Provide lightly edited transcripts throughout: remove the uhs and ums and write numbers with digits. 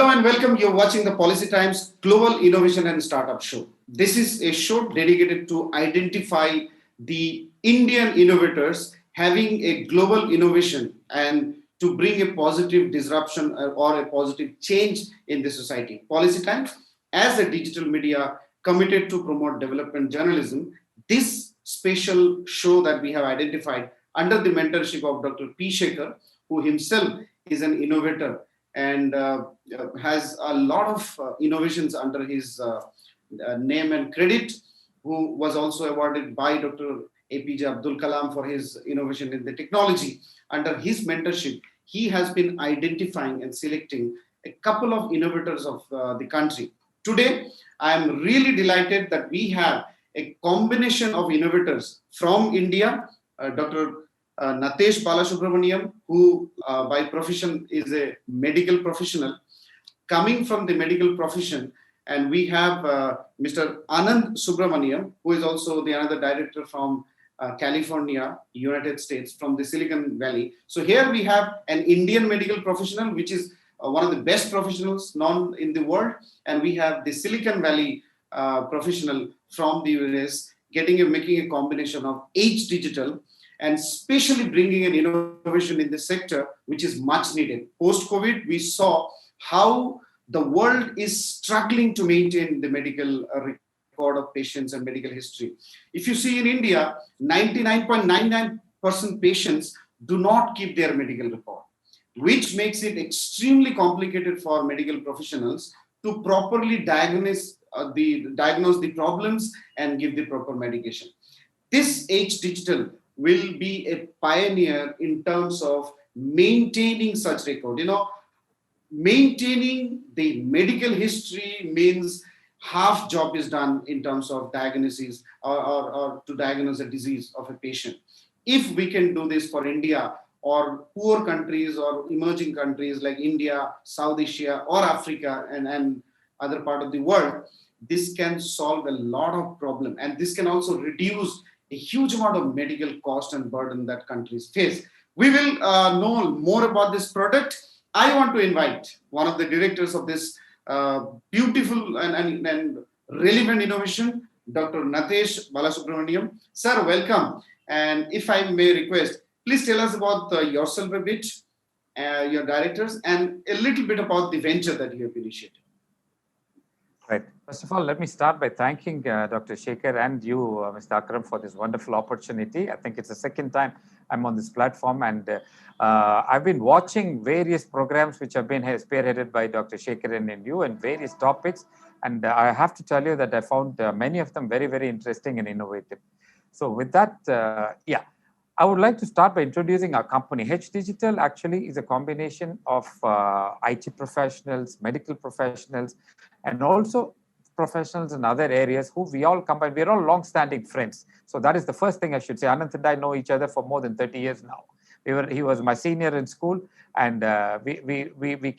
Hello and welcome. You're watching the Policy Times Global Innovation and Startup Show. This is a show dedicated to identify the Indian innovators having a global innovation and to bring a positive disruption or a positive change in the society. Policy Times, as a digital media committed to promote development journalism, this special show that we have identified under the mentorship of Dr. P. Sekhar, who himself is an innovator and has a lot of innovations under his name and credit, who was also awarded by Dr. APJ Abdul Kalam for his innovation in the technology. Under his mentorship, he has been identifying and selecting a couple of innovators of the country. Today, I am really delighted that we have a combination of innovators from India, Dr. Natesh Balasubramaniam, who by profession is a medical professional, coming from the medical profession, and we have Mr. Anand Subramaniam, who is also the another director from California, United States, from the Silicon Valley. So here we have an Indian medical professional, which is one of the best professionals known in the world, and we have the Silicon Valley professional from the US, making a combination of Hdgtl, and especially bringing an innovation in the sector, which is much needed. Post-COVID, we saw how the world is struggling to maintain the medical record of patients and medical history. If you see in India, 99.99% patients do not keep their medical record, which makes it extremely complicated for medical professionals to properly diagnose the problems and give the proper medication. This Hdgtl will be a pioneer in terms of maintaining such record. Maintaining the medical history means half job is done in terms of diagnosis or to diagnose a disease of a patient. If we can do this for India or poor countries or emerging countries like India, South Asia or Africa and other part of the world, this can solve a lot of problem, and this can also reduce a huge amount of medical cost and burden that countries face. We will know more about this product. I want to invite one of the directors of this beautiful and relevant innovation, Dr. Natesh Balasubramaniam. Sir, welcome. And if I may request, please tell us about yourself a bit, your directors, and a little bit about the venture that you have initiated. Right. First of all, let me start by thanking Dr. Sekhar and you, Mr. Akram, for this wonderful opportunity. I think it's the second time I'm on this platform, and I've been watching various programs which have been spearheaded by Dr. Sekhar and you and various topics. And I have to tell you that I found many of them very, very interesting and innovative. So with that, I would like to start by introducing our company. Hdgtl actually is a combination of IT professionals, medical professionals, and also professionals in other areas who we all combine. We're all long-standing friends. So that is the first thing I should say. Anand and I know each other for more than 30 years now. He was my senior in school, and we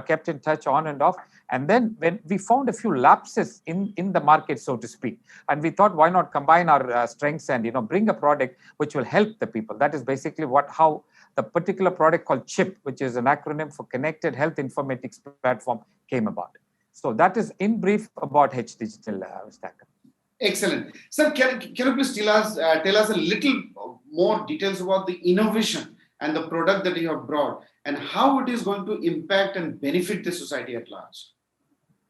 kept in touch on and off. And then when we found a few lapses in the market, so to speak, and we thought, why not combine our strengths and bring a product which will help the people. That is basically how the particular product called CHIP, which is an acronym for Connected Health Informatics Platform, came about. So that is in brief about Hdgtl, Mr. Akram. Excellent. Sir, can you please tell us a little more details about the innovation and the product that you have brought and how it is going to impact and benefit the society at large?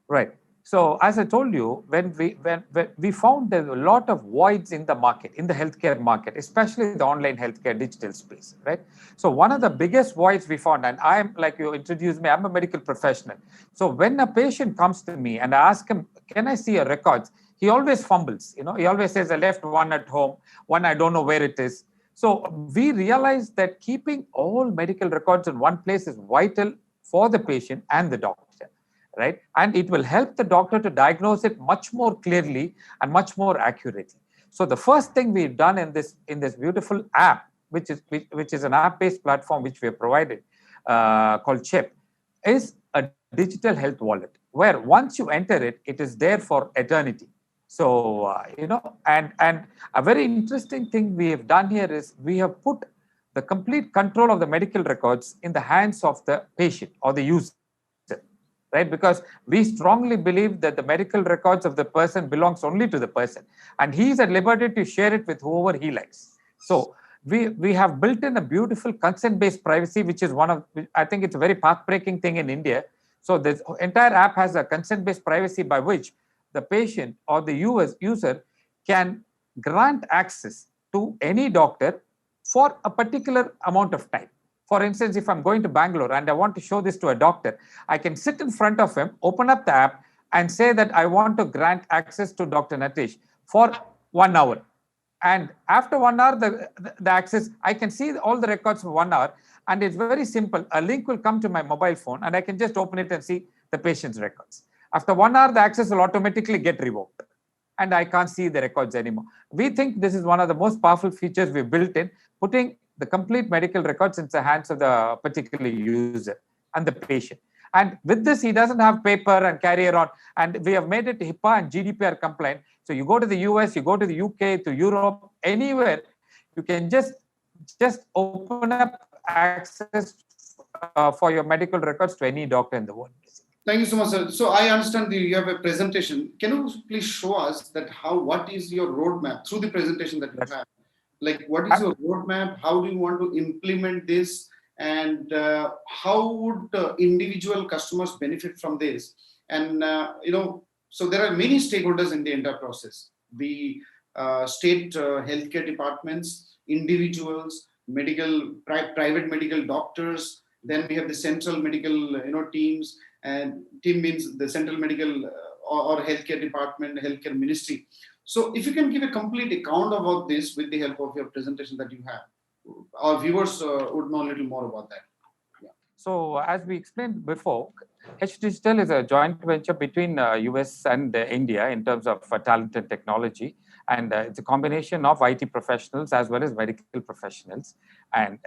Right. So as I told you, when we found there were a lot of voids in the market, in the healthcare market, especially the online healthcare digital space, right? So one of the biggest voids we found, and I'm like you introduced me, I'm a medical professional. So when a patient comes to me and I ask him, can I see your records? He always fumbles, he always says, I left one at home, one I don't know where it is. So we realized that keeping all medical records in one place is vital for the patient and the doctor. Right, and it will help the doctor to diagnose it much more clearly and much more accurately. So the first thing we've done in this beautiful app, which is an app-based platform which we have provided, called CHIP, is a digital health wallet where once you enter it, it is there for eternity. So and a very interesting thing we have done here is we have put the complete control of the medical records in the hands of the patient or the user. right? Because we strongly believe that the medical records of the person belongs only to the person, and he is at liberty to share it with whoever he likes. So we have built in a beautiful consent-based privacy, which is one of, I think it's a very path-breaking thing in India. So this entire app has a consent-based privacy by which the patient or the user can grant access to any doctor for a particular amount of time. For instance, if I'm going to Bangalore and I want to show this to a doctor, I can sit in front of him, open up the app, and say that I want to grant access to Dr. Natesh for 1 hour. And after 1 hour, the access, I can see all the records for 1 hour. And it's very simple. A link will come to my mobile phone and I can just open it and see the patient's records. After 1 hour, the access will automatically get revoked and I can't see the records anymore. We think this is one of the most powerful features we've built in, putting the complete medical records in the hands of the particular user and the patient. And with this, he doesn't have paper and carry around. And we have made it HIPAA and GDPR compliant. So you go to the US, you go to the UK, to Europe, anywhere, you can just open up access for your medical records to any doctor in the world. Thank you so much, sir. So I understand that you have a presentation. Can you please show us that what is your roadmap through the presentation that you have? Like, what is your roadmap? How do you want to implement this? And how would individual customers benefit from this? And, so there are many stakeholders in the entire process. The state healthcare departments, individuals, private medical doctors. Then we have the central medical, teams, and team means the central medical or healthcare department, healthcare ministry. So if you can give a complete account about this with the help of your presentation that you have, our viewers would know a little more about that. Yeah. So as we explained before, Hdgtl is a joint venture between US and India in terms of talent and technology. And it's a combination of IT professionals as well as medical professionals. And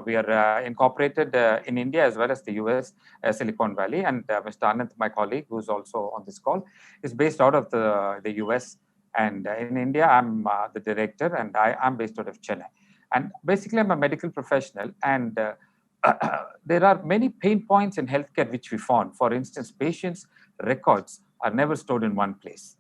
we are incorporated in India as well as the US, Silicon Valley. And Mr. Anand, my colleague, who's also on this call, is based out of the US. And in India, I'm the director, and I'm based out of Chennai. And basically, I'm a medical professional. And there are many pain points in healthcare which we found. For instance, patients' records are never stored in one place.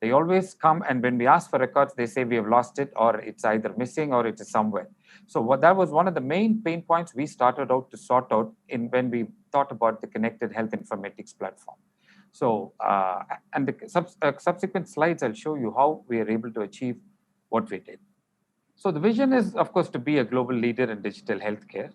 They always come, and when we ask for records, they say we have lost it, or it's either missing, or it is somewhere. So that was one of the main pain points we started out to sort out when we thought about the connected health informatics platform. So, and the subsequent slides, I'll show you how we are able to achieve what we did. So the vision is, of course, to be a global leader in digital healthcare.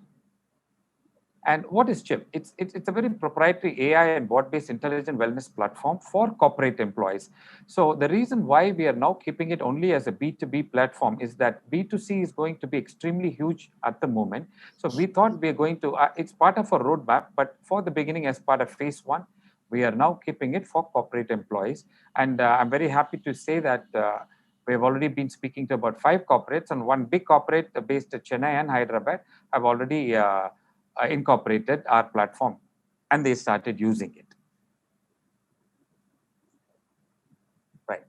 And what is CHIP? It's a very proprietary AI and bot-based intelligent wellness platform for corporate employees. So the reason why we are now keeping it only as a B2B platform is that B2C is going to be extremely huge at the moment. So we thought we are going to, it's part of our roadmap, but for the beginning as part of phase 1, we are now keeping it for corporate employees. And I'm very happy to say that we have already been speaking to about 5 corporates, and one big corporate based at Chennai and Hyderabad have already incorporated our platform, and they started using it. Right.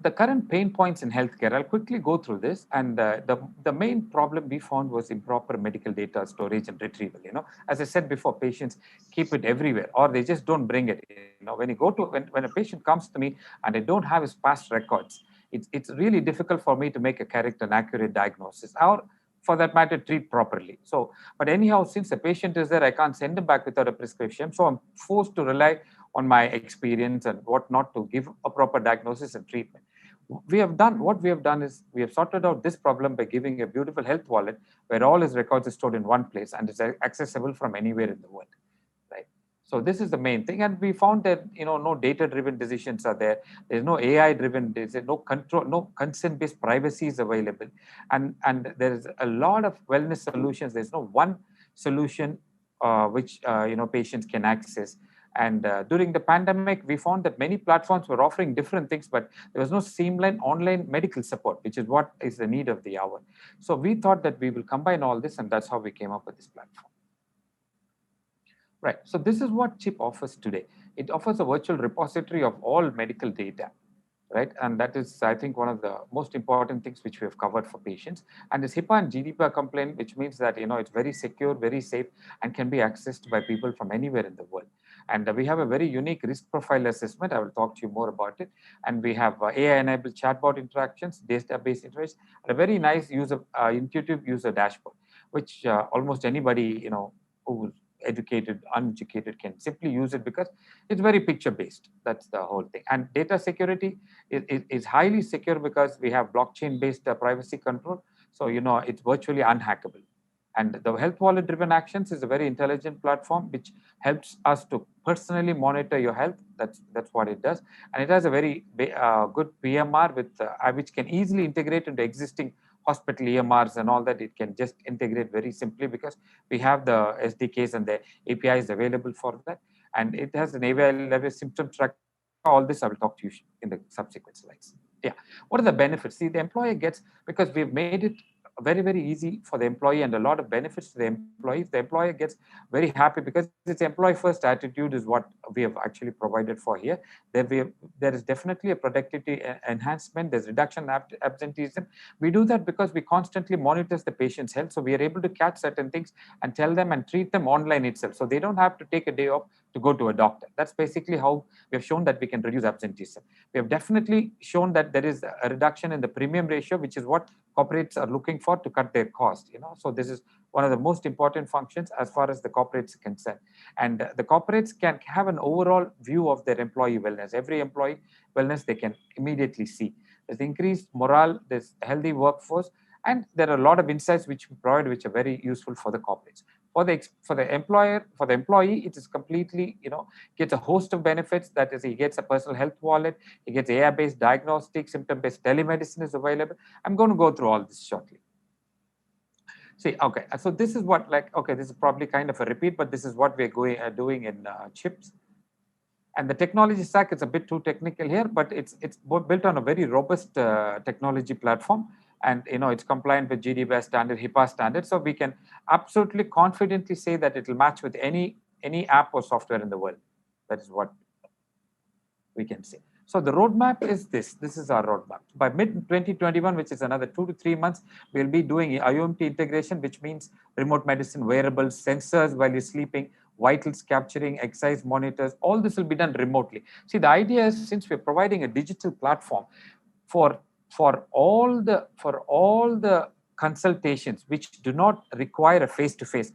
The current pain points in healthcare, I'll quickly go through this. And the main problem we found was improper medical data storage and retrieval. As I said before, patients keep it everywhere, or they just don't bring it. When you go to when a patient comes to me and I don't have his past records, it's really difficult for me to make a correct and accurate diagnosis, or for that matter, treat properly. So, but anyhow, since the patient is there, I can't send him back without a prescription. So I'm forced to rely on my experience and whatnot to give a proper diagnosis and treatment. What we have done is we have sorted out this problem by giving a beautiful health wallet where all his records are stored in one place and it's accessible from anywhere in the world. Right. So this is the main thing. And we found that, no data-driven decisions are there. There's no AI-driven, there's no control, no consent-based privacy is available. And there's a lot of wellness solutions. There's no one solution which, patients can access. And during the pandemic, we found that many platforms were offering different things, but there was no seamless online medical support, which is what is the need of the hour. So we thought that we will combine all this, and that's how we came up with this platform. Right. So this is what CHIP offers today. It offers a virtual repository of all medical data, right? And that is, I think, one of the most important things which we have covered for patients. And this HIPAA and GDPR compliant, which means that, it's very secure, very safe, and can be accessed by people from anywhere in the world. And we have a very unique risk profile assessment. I will talk to you more about it. And we have AI-enabled chatbot interactions, database interface, and a very nice user, intuitive user dashboard, which almost anybody, who's educated, uneducated can simply use it because it's very picture based. That's the whole thing. And data security is highly secure because we have blockchain based privacy control. So, it's virtually unhackable. And the health wallet driven actions is a very intelligent platform which helps us to personally monitor your health. That's what it does. And it has a very good PMR which can easily integrate into existing hospital EMRs and all that. It can just integrate very simply because we have the SDKs and the APIs available for that. And it has an API level symptom tracker. All this I will talk to you in the subsequent slides. Yeah. What are the benefits? See, the employer gets, because we've made it very, very easy for the employee and a lot of benefits to the employee. The employer gets very happy because it's employee first attitude is what we have actually provided for here. There is definitely a productivity enhancement. There's reduction in absenteeism. We do that because we constantly monitor the patient's health. So we are able to catch certain things and tell them and treat them online itself. So they don't have to take a day off to go to a doctor. That's basically how we have shown that we can reduce absenteeism. We have definitely shown that there is a reduction in the premium ratio, which is what corporates are looking for to cut their cost. So this is one of the most important functions as far as the corporates are concerned. And the corporates can have an overall view of their employee wellness. Every employee wellness they can immediately see. There's increased morale, there's healthy workforce, and there are a lot of insights which we provide, which are very useful for the corporates. For the employee, it is completely, gets a host of benefits. That is, he gets a personal health wallet, he gets AI-based diagnostics, symptom-based telemedicine is available. I'm going to go through all this shortly. See, okay, so this is what, this is probably kind of a repeat, but this is what we're doing in CHIPS. And the technology stack is a bit too technical here, but it's built on a very robust technology platform. And it's compliant with GDPR standard, HIPAA standard. So we can absolutely confidently say that it will match with any app or software in the world. That is what we can say. So the roadmap is this. This is our roadmap. By mid-2021, which is another 2 to 3 months, we'll be doing IoT integration, which means remote medicine, wearables, sensors while you're sleeping, vitals capturing, exercise monitors. All this will be done remotely. See, the idea is, since we're providing a digital platform for all the consultations which do not require a face-to-face,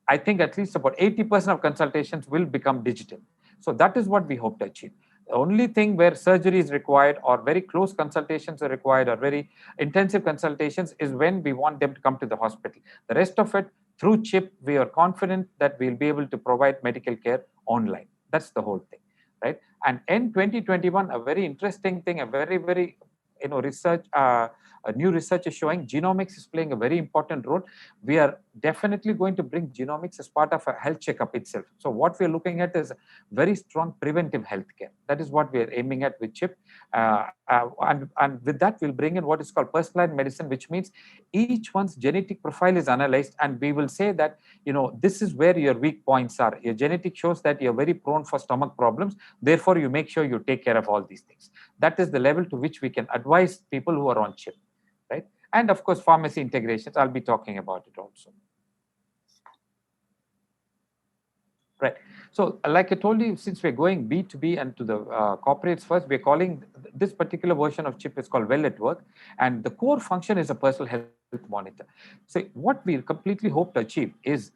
I think at least about 80% of consultations will become digital. So that is what we hope to achieve. The only thing where surgery is required or very close consultations are required or very intensive consultations is when we want them to come to the hospital. The rest of it, through CHIP, we are confident that we'll be able to provide medical care online. That's the whole thing, right? And in 2021, a very interesting thing, a very, very research, new research is showing genomics is playing a very important role. We are definitely going to bring genomics as part of a health checkup itself. So what we're looking at is very strong preventive healthcare. That is what we're aiming at with CHIP. And with that, we'll bring in what is called personalized medicine, which means each one's genetic profile is analyzed, and we will say that, this is where your weak points are. Your genetic shows that you're very prone for stomach problems. Therefore, you make sure you take care of all these things. That is the level to which we can advise people who are on CHIP, right? And of course, pharmacy integrations, I'll be talking about it also. Right. So like I told you, since we're going B2B and to the corporates first, we're calling this particular version of CHIP is called Well at Work. And the core function is a personal health monitor. So what we completely hope to achieve is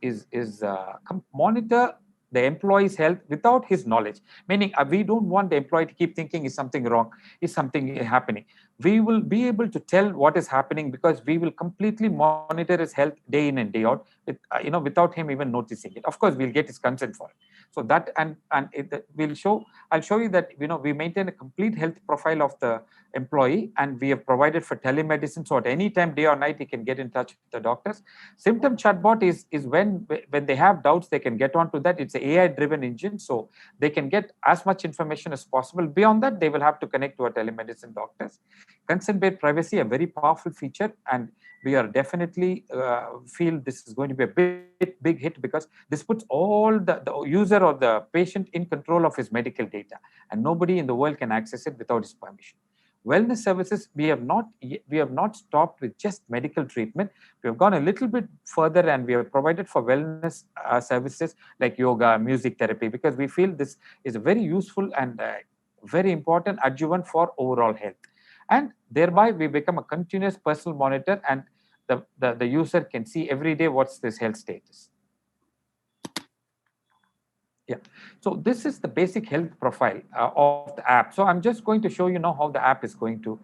monitor the employee's health without his knowledge. Meaning, we don't want the employee to keep thinking, is something wrong? Is something happening? We will be able to tell what is happening because we will completely monitor his health day in and day out, with, without him even noticing it. Of course, we'll get his consent for it. So that I'll show you that we maintain a complete health profile of the employee, and we have provided for telemedicine. So at any time, day or night, he can get in touch with the doctors. Symptom chatbot is when they have doubts, they can get onto that. It's an AI-driven engine, so they can get as much information as possible. Beyond that, they will have to connect to our telemedicine doctors. Consent-based privacy, a very powerful feature, and we are definitely feel this is going to be a big hit because this puts all the user or the patient in control of his medical data, and nobody in the world can access it without his permission. Wellness services, we have not stopped with just medical treatment. We have gone a little bit further, and we have provided for wellness services like yoga, music therapy, because we feel this is a very useful and very important adjuvant for overall health. And thereby we become a continuous personal monitor, and the user can see every day what's this health status. Yeah. So this is the basic health profile of the app. So I'm just going to show you now how the app is going to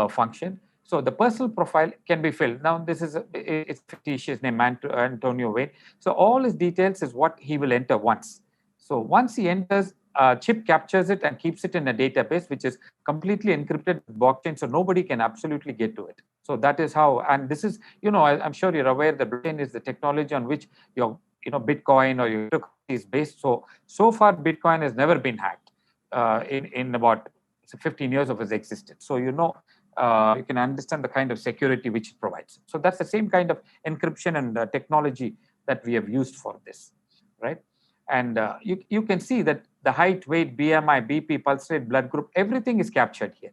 function. So the personal profile can be filled. Now this is it's fictitious name, Antonio Wayne. So all his details is what he will enter once. So once he enters, chip captures it and keeps it in a database which is completely encrypted with blockchain, so nobody can absolutely get to it. So that is how, and this is, I'm sure you're aware that blockchain is the technology on which your Bitcoin or your cryptocurrency is based. So far Bitcoin has never been hacked in about 15 years of its existence. So you can understand the kind of security which it provides. So that's the same kind of encryption and technology that we have used for this, right? And you can see that the height, weight, BMI, BP, pulse rate, blood group, everything is captured here.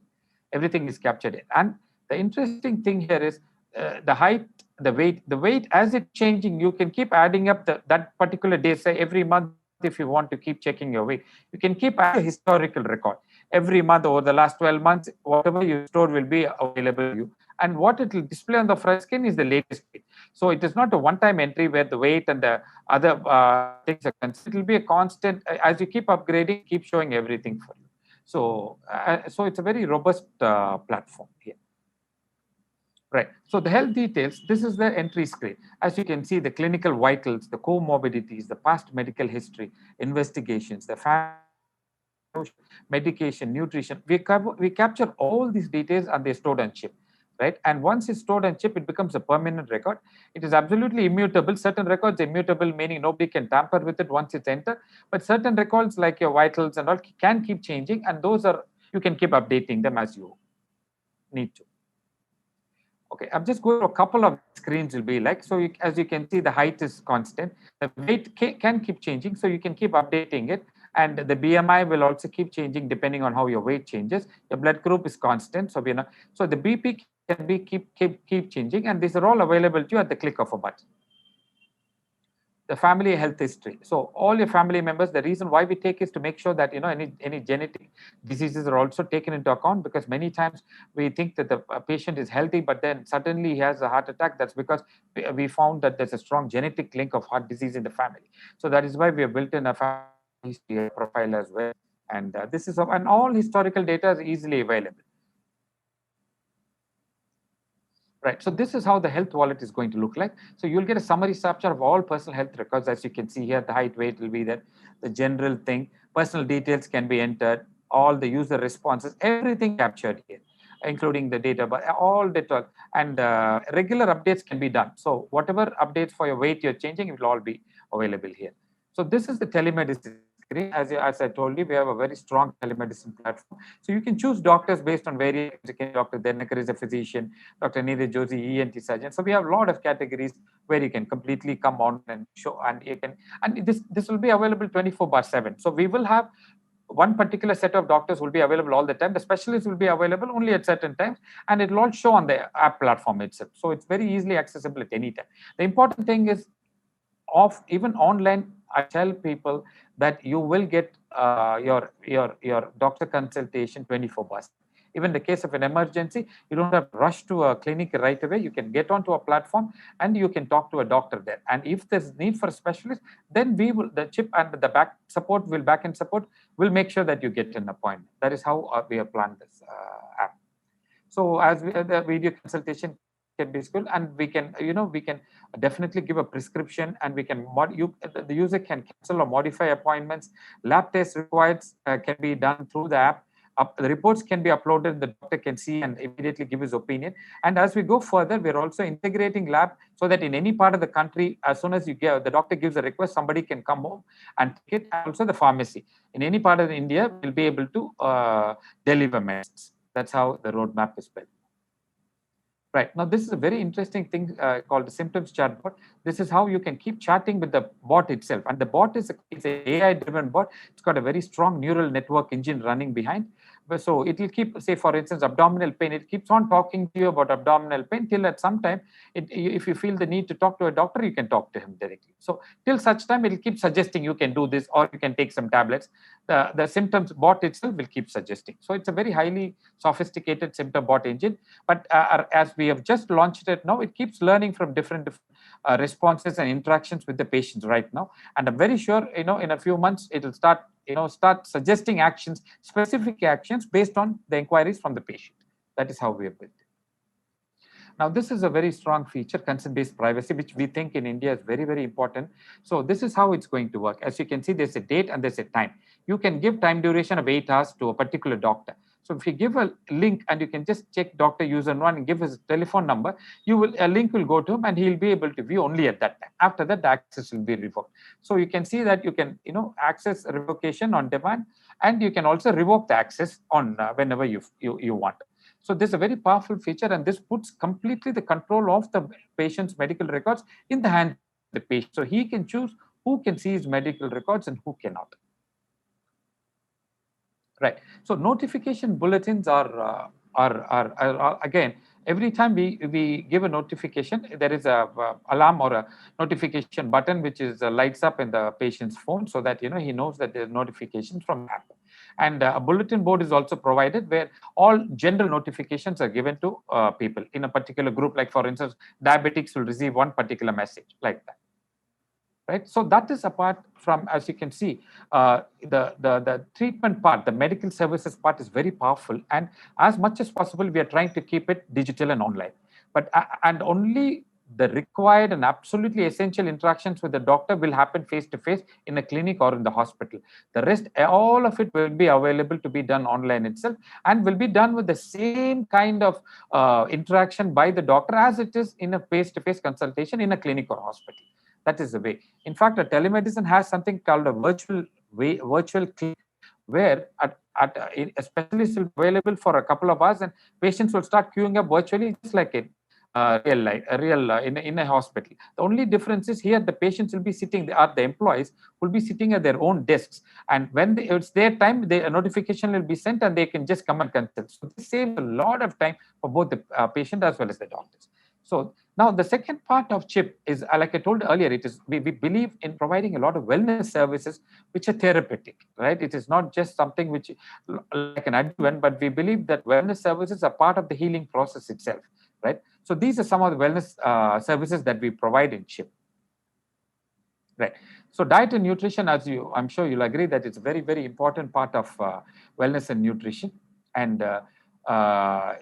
Everything is captured here. And the interesting thing here is the height, the weight, as it's changing, you can keep adding up that particular day. Say every month, if you want to keep checking your weight, you can keep adding a historical record. Every month over the last 12 months, whatever you store will be available to you. And what it will display on the front screen is the latest weight. So it is not a one-time entry where the weight and the other things are constant. It will be a constant. As you keep upgrading, keep showing everything for you. So it's a very robust platform here. Right. So the health details, this is the entry screen. As you can see, the clinical vitals, the comorbidities, the past medical history, investigations, the medication, nutrition. We capture all these details and they're stored on chip, right? And once it's stored on chip, it becomes a permanent record. It is absolutely immutable. Certain records immutable, meaning nobody can tamper with it once it's entered. But certain records like your vitals and all can keep changing, and those are, you can keep updating them as you need to. Okay, I'm just going to a couple of screens will be like, so as you can see, the height is constant. The weight can keep changing, so you can keep updating it. And the BMI will also keep changing depending on how your weight changes. Your blood group is constant, so so the BP can be keep changing, and these are all available to you at the click of a button. The family health history. So all your family members, the reason why we take is to make sure that any genetic diseases are also taken into account, because many times we think that the patient is healthy, but then suddenly he has a heart attack. That's because we found that there's a strong genetic link of heart disease in the family. So that is why we have built in a family history profile as well. And this is, and all historical data is easily available. Right. So this is how the health wallet is going to look like. So you'll get a summary snapshot of all personal health records. As you can see here, the height, weight will be there. The general thing, personal details can be entered, all the user responses, everything captured here, including the data, but all data, and regular updates can be done. So whatever updates for your weight you're changing, it will all be available here. So this is the telemedicine screen. As I told you, we have a very strong telemedicine platform. So you can choose doctors based on various, Dr. Denekar is a physician, Dr. Neeraj Joshi, ENT surgeon. So we have a lot of categories where you can completely come on and show, and you can, and this will be available 24/7. So we will have one particular set of doctors will be available all the time. The specialists will be available only at certain times, and it will all show on the app platform itself. So it's very easily accessible at any time. The important thing is, even online, I tell people that you will get your doctor consultation 24/7. Even in the case of an emergency, you don't have to rush to a clinic right away. You can get onto a platform and you can talk to a doctor there. And if there's need for a specialist, then the chip and the back end support will make sure that you get an appointment. That is how we have planned this app. So as the video consultation can be scheduled, and we can definitely give a prescription, and we can the user can cancel or modify appointments. Lab tests required can be done through the app. The reports can be uploaded, the doctor can see and immediately give his opinion. And as we go further, we're also integrating lab so that in any part of the country, as soon as the doctor gives a request, somebody can come home and take it. And also the pharmacy in any part of India will be able to deliver medicines. That's how the roadmap is built. Right. Now, this is a very interesting thing called the symptoms chatbot. This is how you can keep chatting with the bot itself. And the bot it's an AI-driven bot. It's got a very strong neural network engine running behind. So it will keep, say, for instance, abdominal pain. It keeps on talking to you about abdominal pain till at some time, if you feel the need to talk to a doctor, you can talk to him directly. So till such time, it will keep suggesting you can do this or you can take some tablets. The symptoms bot itself will keep suggesting. So it's a very highly sophisticated symptom bot engine. But as we have just launched it now, it keeps learning from different responses and interactions with the patients right now. And I'm very sure, in a few months, it will start suggesting actions, specific actions based on the inquiries from the patient. That is how we have built it. Now, this is a very strong feature, consent-based privacy, which we think in India is very, very important. So this is how it's going to work. As you can see, there's a date and there's a time. You can give time duration of 8 hours to a particular doctor. So if you give a link and you can just check Dr. User 1 and give his telephone number, a link will go to him and he'll be able to view only at that time. After that, the access will be revoked. So you can see that you can, access revocation on demand, and you can also revoke the access on whenever you want. So this is a very powerful feature, and this puts completely the control of the patient's medical records in the hands of the patient. So he can choose who can see his medical records and who cannot. Right. So notification bulletins are again, every time we give a notification, there is a alarm or a notification button which is lights up in the patient's phone, so that he knows that there's notifications from app. And a bulletin board is also provided where all general notifications are given to people in a particular group. Like, for instance, diabetics will receive one particular message like that. Right. So that is apart from, as you can see, the treatment part, the medical services part is very powerful. And as much as possible, we are trying to keep it digital and online. But and only the required and absolutely essential interactions with the doctor will happen face-to-face in a clinic or in the hospital. The rest, all of it will be available to be done online itself, and will be done with the same kind of interaction by the doctor as it is in a face-to-face consultation in a clinic or hospital. That is the way. In fact, a telemedicine has something called a virtual clinic, where a specialist will be available for a couple of hours, and patients will start queuing up virtually, just like in in a hospital. The only difference is here the patients will be sitting, the employees will be sitting at their own desks, and when it's their time, a notification will be sent and they can just come and consult. So this saves a lot of time for both the patient as well as the doctors. So now the second part of CHIP is, like I told earlier, it is we believe in providing a lot of wellness services which are therapeutic, right? It is not just something which like an adjuvant, but we believe that wellness services are part of the healing process itself, right? So these are some of the wellness services that we provide in CHIP. Right. So diet and nutrition, I'm sure you'll agree that it's a very, very important part of wellness and nutrition. And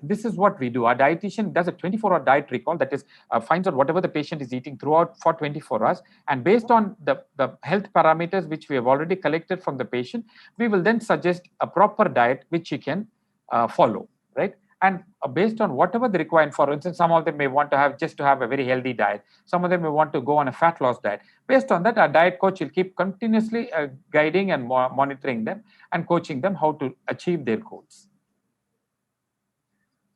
this is what we do. Our dietitian does a 24-hour diet recall, that is, finds out whatever the patient is eating throughout for 24 hours. And based on the health parameters which we have already collected from the patient, we will then suggest a proper diet which he can follow, right? And based on whatever they require, for instance, some of them may want to have a very healthy diet. Some of them may want to go on a fat loss diet. Based on that, our diet coach will keep continuously guiding and monitoring them and coaching them how to achieve their goals.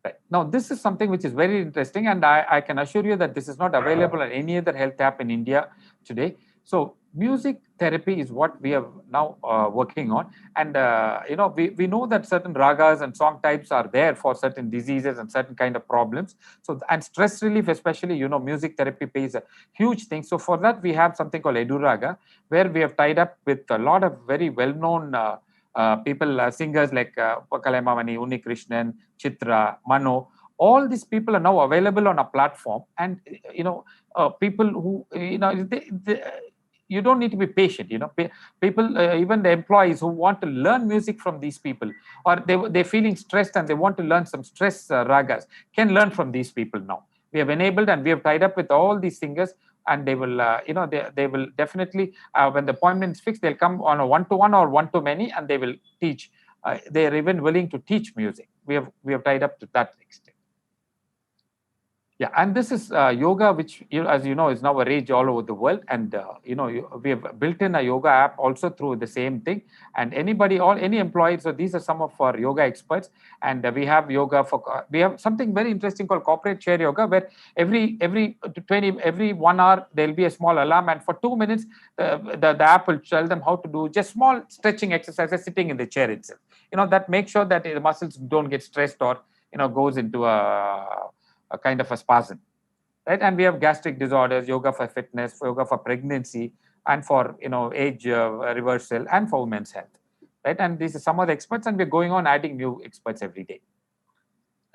Right. Now, this is something which is very interesting, and I can assure you that this is not available on any other health app in India today. So music therapy is what we are now working on. And, we know that certain ragas and song types are there for certain diseases and certain kind of problems. So, and stress relief, especially, music therapy plays a huge thing. So for that, we have something called EduRaga, where we have tied up with a lot of very well-known people, singers like Pakalemamani, Uni Krishnan, Chitra, Mano. All these people are now available on a platform, and people who you don't need to be patient. People, even the employees who want to learn music from these people, or they're feeling stressed and they want to learn some stress ragas, can learn from these people now. We have enabled and we have tied up with all these singers, and they will, they will definitely, when the appointment is fixed, they'll come on a one-to-one or one-to-many, and they will teach. They are even willing to teach music. We have tied up to that extent. Yeah, and this is yoga, which, as you know, is now a rage all over the world. And we have built in a yoga app also through the same thing. And any employee. So these are some of our yoga experts, and we have yoga we have something very interesting called corporate chair yoga, where every 1 hour there'll be a small alarm, and for 2 minutes the app will tell them how to do just small stretching exercises sitting in the chair itself. That makes sure that the muscles don't get stressed or goes into a kind of a spasm, right? And we have gastric disorders, yoga for fitness, yoga for pregnancy, and for age reversal, and for women's health, right? And these are some of the experts, and we're going on adding new experts every day,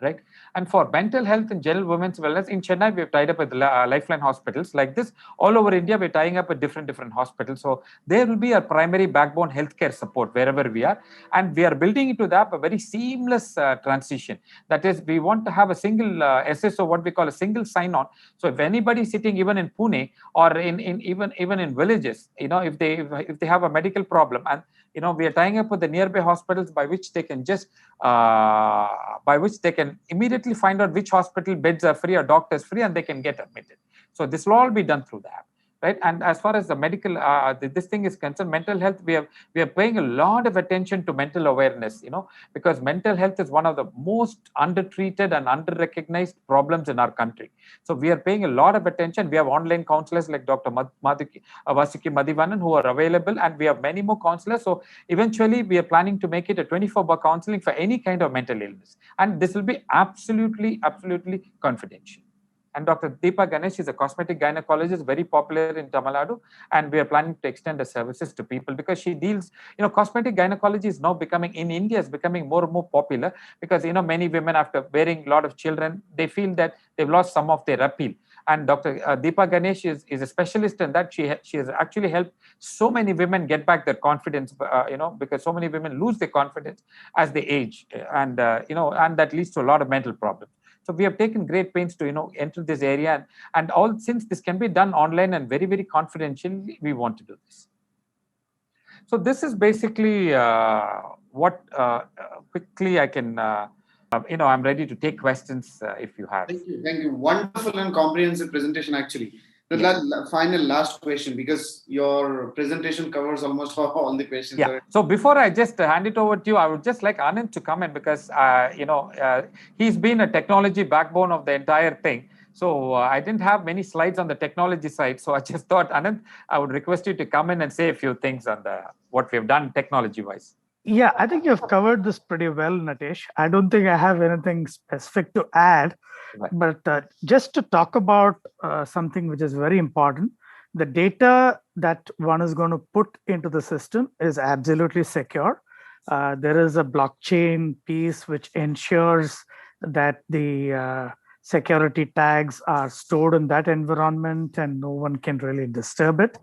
right? And for mental health and general women's wellness, in Chennai, we've tied up with Lifeline hospitals like this. All over India, we're tying up with different hospitals. So there will be a primary backbone healthcare support wherever we are. And we are building into that a very seamless transition. That is, we want to have a single SSO, what we call a single sign-on. So if anybody sitting even in Pune or even in villages, if they have a medical problem, and we are tying up with the nearby hospitals by which they can immediately find out which hospital beds are free or doctors free, and they can get admitted. So this will all be done through the app, right? And as far as the medical this thing is concerned, mental health, we are paying a lot of attention to mental awareness, because mental health is one of the most undertreated and under-recognized problems in our country. So we are paying a lot of attention. We have online counselors like Dr. Vasuki Madhivanan who are available, and we have many more counselors. So eventually, we are planning to make it a 24-hour counseling for any kind of mental illness, and this will be absolutely confidential. And Dr. Deepa Ganesh is a cosmetic gynecologist, very popular in Tamil Nadu, and we are planning to extend the services to people because she deals, cosmetic gynecology is now in India is becoming more and more popular because, many women after bearing a lot of children, they feel that they've lost some of their appeal. And Dr. Deepa Ganesh is a specialist in that. She has actually helped so many women get back their confidence, because so many women lose their confidence as they age, and that leads to a lot of mental problems. So we have taken great pains to enter this area, and all, since this can be done online and very confidentially, we want to do this. So this is basically what quickly I can. I'm ready to take questions if you have. Thank you. Wonderful and comprehensive presentation, actually. The last question, because your presentation covers almost all the questions. Yeah. So before I just hand it over to you, I would just like Anand to come in because, he's been a technology backbone of the entire thing. So I didn't have many slides on the technology side. So I just thought, Anand, I would request you to come in and say a few things on what we've done technology-wise. Yeah, I think you've covered this pretty well, Natesh. I don't think I have anything specific to add, but just to talk about something which is very important, the data that one is going to put into the system is absolutely secure. There is a blockchain piece which ensures that the security tags are stored in that environment and no one can really disturb it.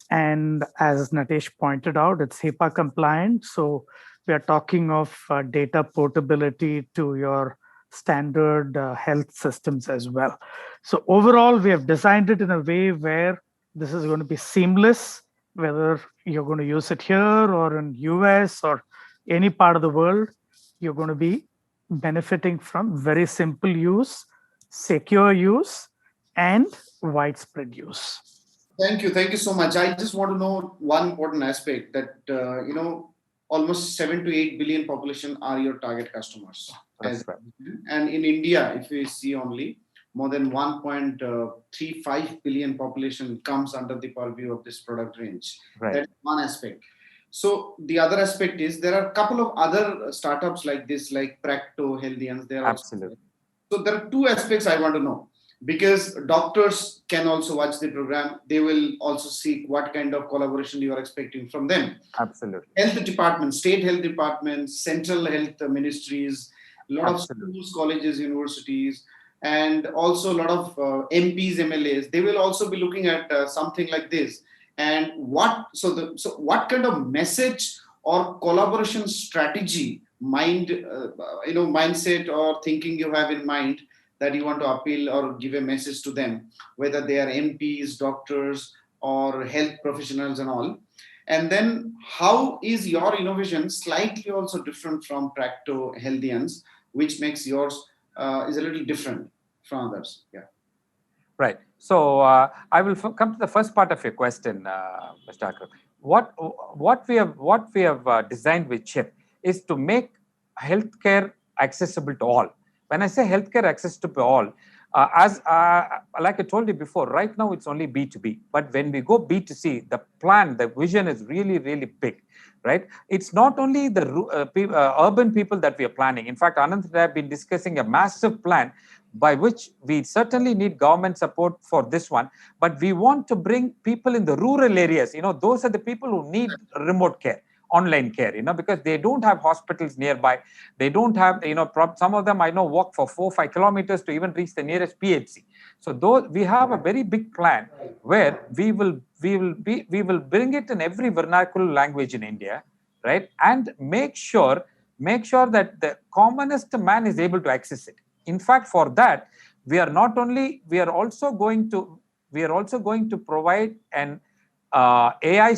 And as Natesh pointed out, it's HIPAA compliant. So we are talking of data portability to your standard health systems as well. So overall, we have designed it in a way where this is going to be seamless, whether you're going to use it here or in US or any part of the world, you're going to be benefiting from very simple use, secure use, and widespread use. Thank you so much. I just want to know one important aspect that, almost 7 to 8 billion population are your target customers. Right. And in India, if we see only, more than 1.35 billion population comes under the purview of this product range. Right. That's one aspect. So the other aspect is there are a couple of other startups like this, like Pvt Ltd. Absolutely. So there are two aspects I want to know. Because doctors can also watch the program, they will also seek what kind of collaboration you are expecting from them. Absolutely. Health departments, state health departments, central health ministries, a lot of schools, colleges, universities, and also a lot of MPs, MLAs. They will also be looking at something like this. And what kind of message or collaboration strategy, mindset or thinking you have in mind that you want to appeal or give a message to them, whether they are MPs, doctors, or health professionals and all. And then how is your innovation slightly also different from Pvt Ltd, which makes yours is a little different from others. Yeah. Right. So I will come to the first part of your question, Mr. Akram. What we have designed with CHIP is to make healthcare accessible to all. When I say healthcare accessible to all, as like I told you before, right now it's only B2B. But when we go B2C, the plan, the vision is really, really big. Right? It's not only the urban people that we are planning. In fact, Anand and I have been discussing a massive plan by which we certainly need government support for this one, but we want to bring people in the rural areas. Those are the people who need remote care, online care, because they don't have hospitals nearby. They don't have, some of them I know walk for 4-5 kilometers to even reach the nearest PHC. So though we have a very big plan where we will bring it in every vernacular language in India, right? And make sure that the commonest man is able to access it. In fact, for that, we are also going to provide an AI,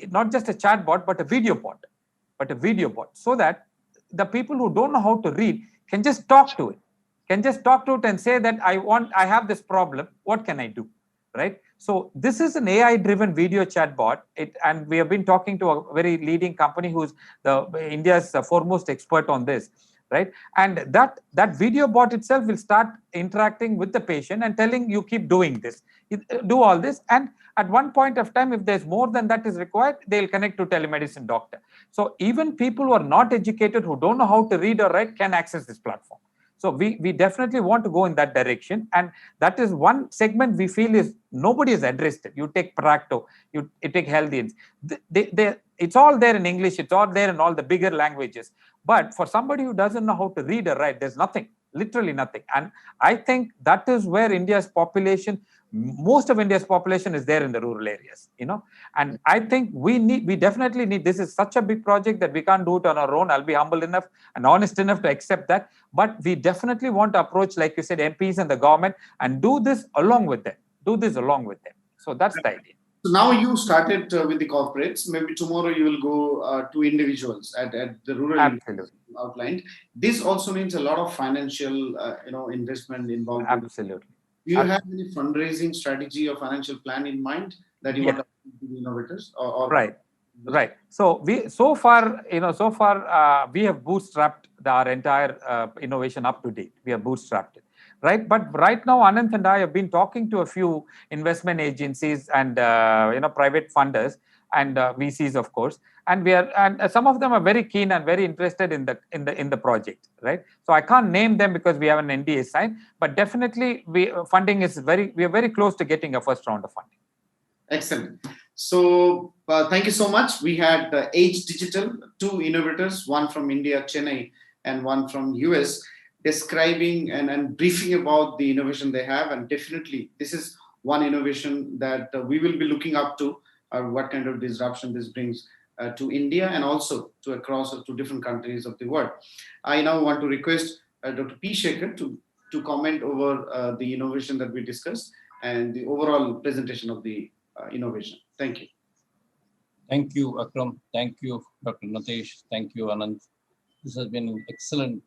not just a chat bot, but a video bot, so that the people who don't know how to read can just talk to it, and say that I have this problem. What can I do? Right? So this is an AI-driven video chatbot. And we have been talking to a very leading company who's India's foremost expert on this. Right? And that video bot itself will start interacting with the patient and telling you keep doing this, do all this, and at one point of time, if there's more than that is required, they'll connect to telemedicine doctor. So even people who are not educated, who don't know how to read or write, can access this platform. So we definitely want to go in that direction, and that is one segment we feel is nobody has addressed it. You take Practo, you take Healthians. It's all there in English. It's all there in all the bigger languages. But for somebody who doesn't know how to read or write, there's nothing, literally nothing. And I think that is where most of India's population is there in the rural areas, and I think we definitely need, this is such a big project that we can't do it on our own. I'll be humble enough and honest enough to accept that, but we definitely want to approach, like you said, MPs and the government, and do this along with them. So that's the idea. So now you started with the corporates. Maybe tomorrow you will go to individuals at the rural outlined. This also means a lot of financial, investment involved. Absolutely. Do you have any fundraising strategy or financial plan in mind that you want to do the innovators? Right. So so far we have bootstrapped our entire innovation up to date. We have bootstrapped it. Right. But right now, Anant and I have been talking to a few investment agencies and, private funders and VCs, of course. And some of them are very keen and very interested in the project. Right. So I can't name them because we have an NDA signed, but definitely we are very close to getting a first round of funding. Excellent. So thank you so much. We had Hdgtl, 2 innovators, one from India, Chennai, and one from US, describing and briefing about the innovation they have. And definitely, this is one innovation that we will be looking up to, what kind of disruption this brings to India and also to across to different countries of the world. I now want to request Dr. P. Sekhar to comment over the innovation that we discussed and the overall presentation of the innovation. Thank you. Thank you, Akram. Thank you, Dr. Natesh. Thank you, Anand. This has been an excellent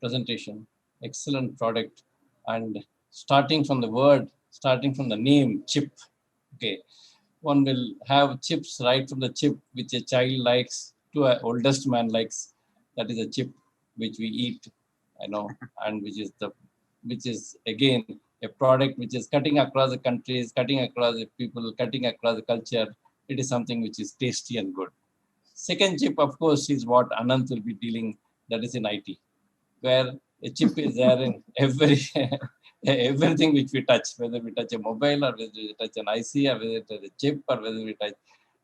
presentation, excellent product. And starting from the name, chip. Okay, one will have chips right from the chip, which a child likes to an oldest man likes. That is a chip which we eat, and which is again a product which is cutting across the countries, cutting across the people, cutting across the culture. It is something which is tasty and good. Second chip, of course, is what Anand will be dealing, that is in IT, where a chip is there in everything which we touch, whether we touch a mobile or whether we touch an IC or whether it is a chip or whether we touch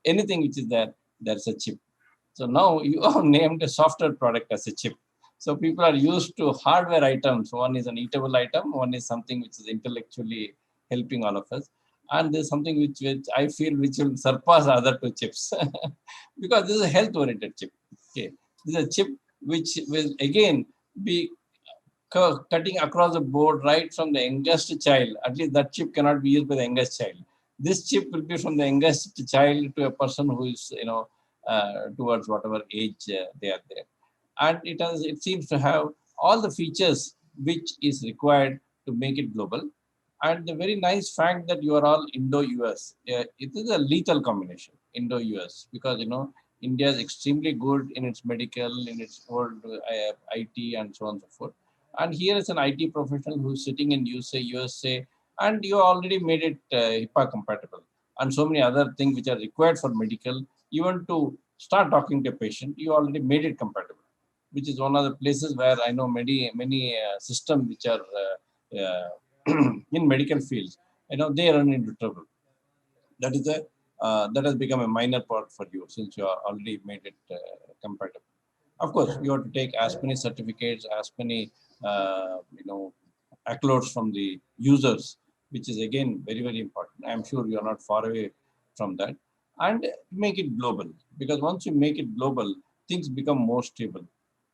anything which is there, there's a chip. So now you have named a software product as a chip. So people are used to hardware items. One is an eatable item, one is something which is intellectually helping all of us. And there's something which I feel which will surpass other 2 chips because this is a health-oriented chip. Okay, this is a chip which will again be cutting across the board right from the youngest child. At least that chip cannot be used by the youngest child. This chip will be from the youngest child to a person who is towards whatever age they are there, and it seems to have all the features which is required to make it global. And the very nice fact that you are all Indo-US, it is a lethal combination, Indo-US, because India is extremely good in its medical, in its world IT, and so on and so forth. And here is an IT professional who's sitting in USA, and you already made it HIPAA compatible, and so many other things which are required for medical. Even to start talking to a patient, you already made it compatible, which is one of the places where I know many systems which are in medical fields, they run into trouble. That is that has become a minor part for you since you are already made it compatible. Of course, you have to take as many certificates, as many accolades from the users, which is again very important. I'm sure you are not far away from that, and make it global, because once you make it global, things become more stable.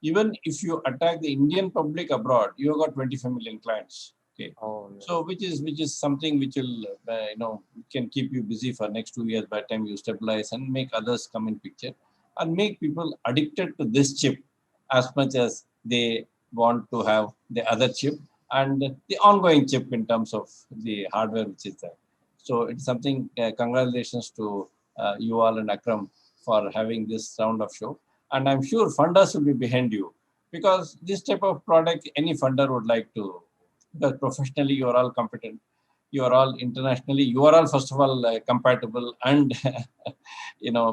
Even if you attack the Indian public abroad, you have got 25 million clients. Okay, so which is something which will can keep you busy for next 2 years by the time you stabilize and make others come in picture, and make people addicted to this chip as much as they want to have the other chip and the ongoing chip in terms of the hardware which is there. So it's something, congratulations to you all and Akram for having this round of show. And I'm sure funders will be behind you, because this type of product, any funder would like to, because professionally you are all competent, you are all internationally, you are all first of all compatible and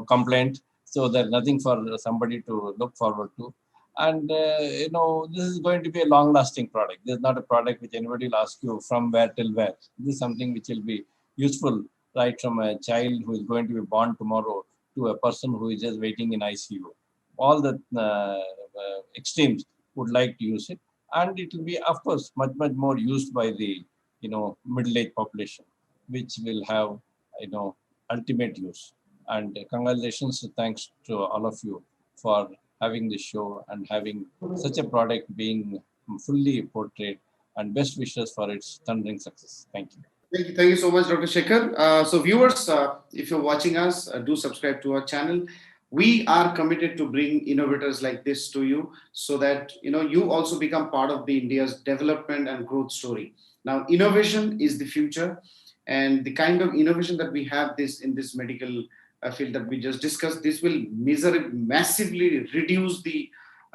compliant. So there's nothing for somebody to look forward to. And this is going to be a long-lasting product. This is not a product which anybody will ask you from where till where. This is something which will be useful right from a child who is going to be born tomorrow to a person who is just waiting in ICU. All the extremes would like to use it, and it will be, of course, much more used by the middle-aged population, which will have ultimate use. And congratulations, thanks to all of you for having this show and having such a product being fully portrayed, and best wishes for its thundering success. Thank you. Thank you so much, Dr. Sekhar. So viewers, if you're watching us, do subscribe to our channel. We are committed to bring innovators like this to you, so that you also become part of the India's development and growth story. Now, innovation is the future, and the kind of innovation that we have in this medical field that we just discussed, this will massively reduce the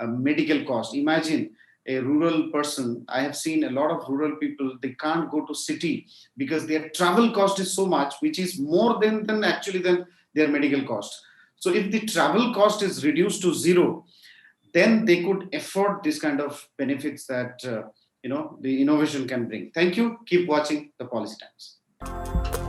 medical cost. Imagine a rural person. I have seen a lot of rural people, they can't go to city because their travel cost is so much, which is more than their medical cost. So if the travel cost is reduced to zero, then they could afford this kind of benefits that the innovation can bring. Thank you. Keep watching the Policy Times.